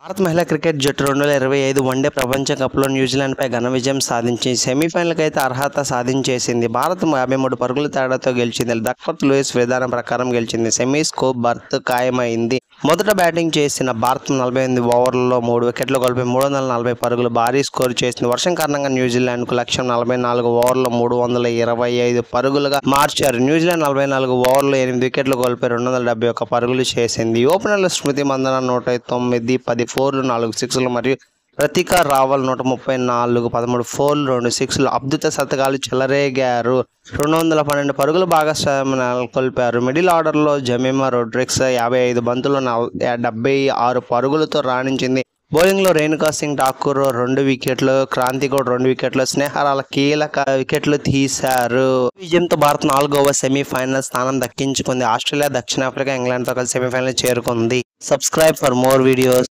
భారత మహిళా క్రికెట్ జట్టు 2025 వన్డే ప్రపంచ కప్లో న్యూజిలాండ్పై ఘన విజయం సాధించి సెమీఫైనల్కి అయితే అర్హత సాధించేసింది. భారత్ 53 పరుగుల తేడాతో గెలిచింది. డక్వర్త్ లూయిస్ విధానం ప్రకారం గెలిచింది. సెమీస్కు బర్త్ ఖాయమైంది. మొదట బ్యాటింగ్ చేసిన భారత్ 48 ఓవర్లలో 3 వికెట్లు కోల్పోయి 340 పరుగులు భారీ స్కోరు చేసింది. వర్షం కారణంగా న్యూజిలాండ్కు లక్ష్యం 44 ఓవర్లలో 325 పరుగులుగా మార్చారు. న్యూజిలాండ్ 44 ఓవర్లలో 8 వికెట్లు కోల్పోయి 271 పరుగులు చేసింది. ఓపెనర్లు స్మృతి మందన 109, 10 ఫోర్లు, 4 సిక్స్లు మరియు ప్రతీక రావల్ 134, 13 ఫోర్లు, 2 సిక్స్లు అద్భుత శతకాలు చెలరేగారు. 212 పరుగులు భాగస్వామ్యం నెలకొల్పారు. మిడిల్ ఆర్డర్లో జమీమా రోడ్రిగ్స్ 55 బంతుల్లో 76 పరుగులతో రాణించింది. బౌలింగ్లో రేణుకా సింగ్ ఠాకూర్ 2 వికెట్లు, క్రాంతిగౌడ్ 2 వికెట్లు, స్నేహరాల కీలక వికెట్లు తీశారు. విజయంతో భారత్ 4వ సెమీఫైనల్ స్థానం దక్కించుకుంది. ఆస్ట్రేలియా, దక్షిణాఫ్రికా, ఇంగ్లాండ్తో కలిసి సెమీఫైనల్ చేరుకుంది. Subscribe for more videos.